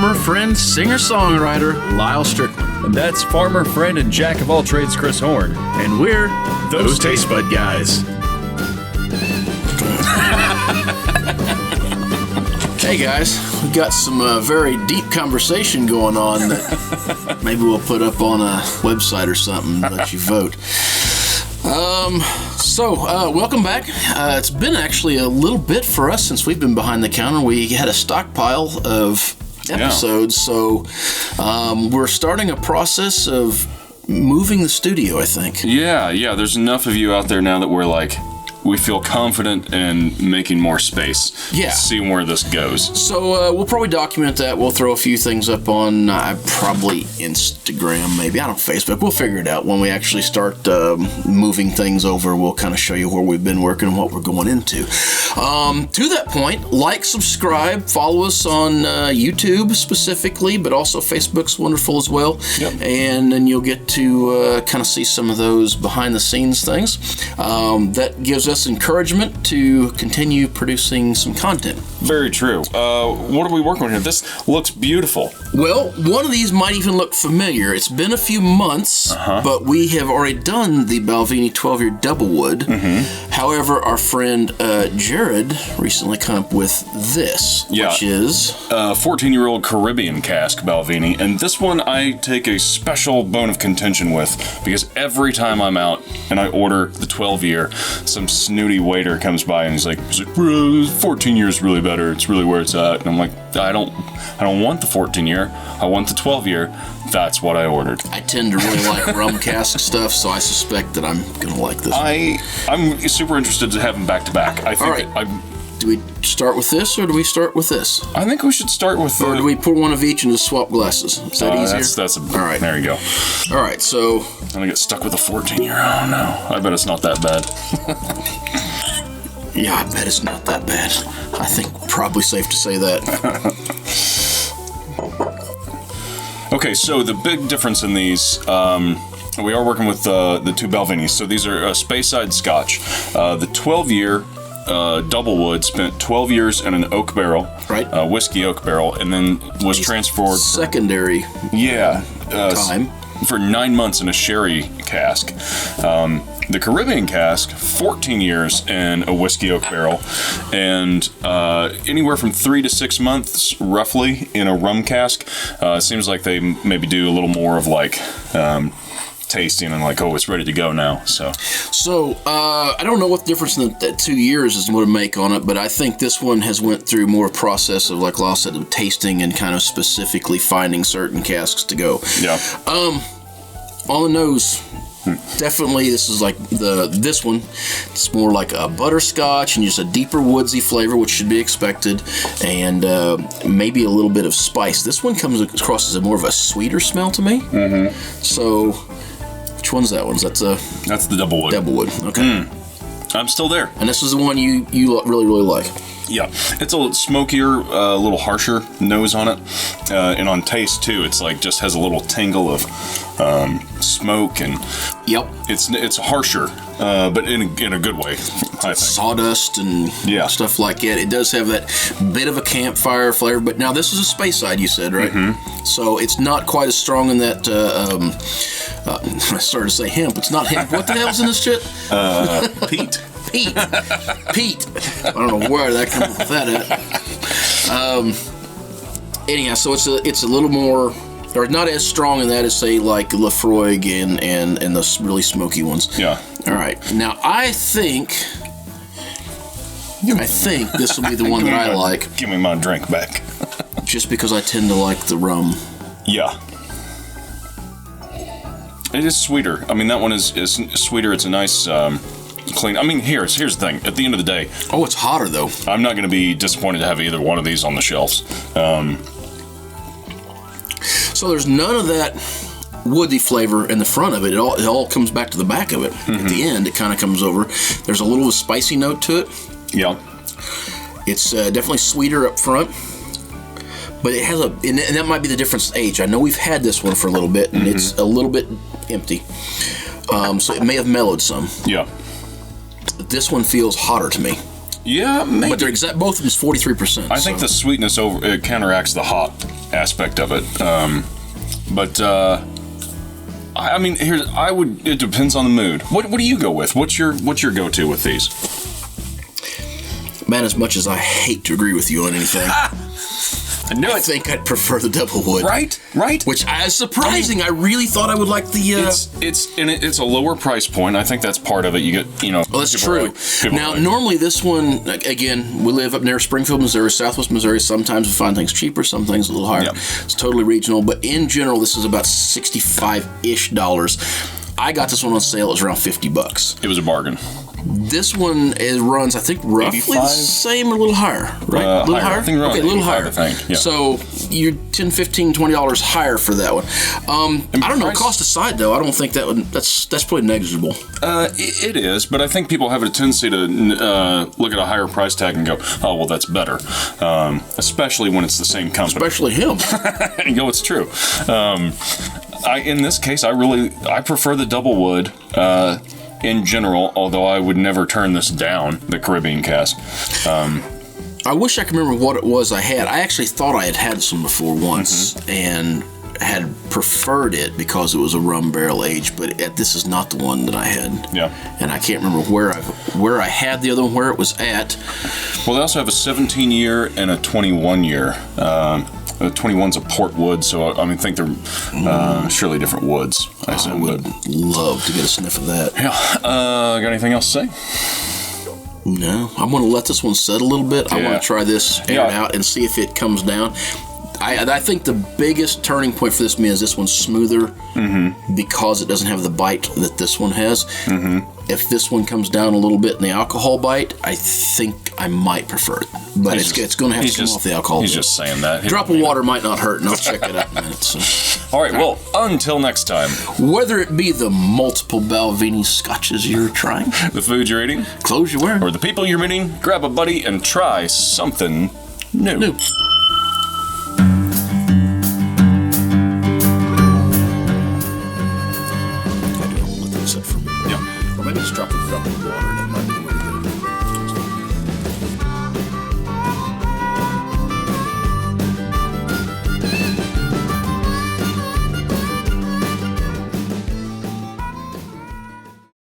farmer, friend, singer-songwriter, Lyal Strickland. And that's farmer, friend, and jack of all trades, Chris Horn. And we're those Tastebud guys. Hey guys, we've got some very deep conversation going on that maybe we'll put up on a website or something, let you vote. Welcome back. It's been actually a little bit for us since we've been behind the counter. We had a stockpile of episodes, so we're starting a process of moving the studio, I think. Yeah, there's enough of you out there now that we feel confident in making more space. Yeah. Seeing where this goes. So we'll probably document that. We'll throw a few things up on probably Instagram, maybe. I don't know, Facebook. We'll figure it out when we actually start moving things over. We'll kind of show you where we've been working and what we're going into. To that point, like, subscribe, follow us on YouTube specifically, but also Facebook's wonderful as well. Yep. And then you'll get to kind of see some of those behind the scenes things. That gives us encouragement to continue producing some content. Very true. What are we working on here? This looks beautiful. Well, one of these might even look familiar. It's been a few months, but we have already done the Balvenie 12-year double wood. Mm-hmm. However, our friend Jared recently came up with this, which is a 14-year-old Caribbean cask Balvenie, and this one I take a special bone of contention with because every time I'm out and I order the 12-year, some snooty waiter comes by and he's like 14 years really better. It's really where it's at. And I'm like, I don't want the 14-year. I want the 12-year. That's what I ordered. I tend to really like rum cask stuff, so I suspect that I'm gonna like this. I'm super interested to have them back to back. I think. All right. Do we start with this, or do we start with this? I think we should start with. Or do we pour one of each and just swap glasses? Is that easier? All right. There you go. All right, so I'm gonna get stuck with a 14-year. Oh no! I bet it's not that bad. Yeah, I bet it's not that bad. I think probably safe to say that. Okay, so the big difference in these, we are working with the two Balvenies. So these are Speyside Scotch. The 12-year double wood spent 12 years in an oak barrel, right? Whiskey oak barrel, and then was transferred secondary. Time for 9 months in a sherry cask. The Caribbean cask, 14 years in a whiskey oak barrel, and anywhere from 3 to 6 months, roughly, in a rum cask. Seems like they maybe do a little more of tasting and it's ready to go now. So I don't know what the difference in that 2 years is going to make on it, but I think this one has went through more process of, like Lyle said, of tasting and kind of specifically finding certain casks to go. Yeah. On the nose. Definitely, this is like this one. It's more like a butterscotch and just a deeper woodsy flavor, which should be expected, and maybe a little bit of spice. This one comes across as more of a sweeter smell to me. Mm-hmm. So, which one's that one? That's the double wood. Double wood. Okay. I'm still there. And this is the one you really like. Yeah, it's a little smokier, a little harsher nose on it, and on taste too. It's just has a little tingle of smoke, and it's harsher, but in a good way. I think. Sawdust and stuff like that. It does have that bit of a campfire flavor, but now this is a Speyside, you said, right? Mm-hmm. So it's not quite as strong in that. I started to say hemp. It's not hemp. What the hell's in this shit? Peat. Pete. I don't know where that comes with that at. Anyhow, so it's a little more, or not as strong in that as say like Lafroig and the really smoky ones. Yeah. All right. Now I think this will be the one that I like. Give me my drink back. Just because I tend to like the rum. Yeah. It is sweeter. I mean, that one is sweeter. It's a nice. Clean. I mean, here's the thing. At the end of the day, it's hotter though. I'm not going to be disappointed to have either one of these on the shelves. So there's none of that woody flavor in the front of it. It all comes back to the back of it. Mm-hmm. At the end, it kind of comes over. There's a little spicy note to it. Yeah. It's definitely sweeter up front. But it has and that might be the difference in age. I know we've had this one for a little bit, and it's a little bit empty. So it may have mellowed some. Yeah. This one feels hotter to me. Yeah, maybe. But they're both of them is 43%. I think the sweetness counteracts the hot aspect of it. But I mean, it depends on the mood. What do you go with? What's your go-to with these? Man, as much as I hate to agree with you on anything, I knew it. I think I'd prefer the double wood. Right. Which is surprising. I really thought I would like the. It's a lower price point. I think that's part of it. You get Well, that's true. Now, normally this one, again, we live up near Springfield, Missouri, Southwest Missouri. Sometimes we find things cheaper, some things a little higher. Yep. It's totally regional, but in general, this is about $65-ish. I got this one on sale. It was around $50. It was a bargain. This one runs, I think, roughly 85? the same or a little higher, right? A little higher? I think around a little 85, higher. I think. Yeah. So you're $10, $15, $20 higher for that one. I don't know. Cost aside, though, I don't think that's probably negligible. It is, but I think people have a tendency to look at a higher price tag and go, "Oh, well, that's better," especially when it's the same company. Especially him. And go, it's true. In this case, I prefer the double wood. In general, although I would never turn this down, the Caribbean cask. I wish I could remember what it was I had. I actually thought I had this one before once and had preferred it because it was a rum barrel aged, but this is not the one that I had. Yeah. And I can't remember where I had the other one, where it was at. Well, they also have a 17-year and a 21-year. The 21's a port wood, so I think they're surely different woods. I would love to get a sniff of that. Yeah. Got anything else to say? No. I'm going to let this one set a little bit. Yeah. I want to try this air out and see if it comes down. I think the biggest turning point for this is this one's smoother because it doesn't have the bite that this one has. If this one comes down a little bit in the alcohol bite, I think I might prefer it. But it's going to have to come off the alcohol. He's just saying that. Drop of water might not hurt, and I'll check it out in a minute. So. All right, well, until next time. Whether it be the multiple Balvenie scotches you're trying, the food you're eating, clothes you're wearing, or the people you're meeting, grab a buddy and try something new.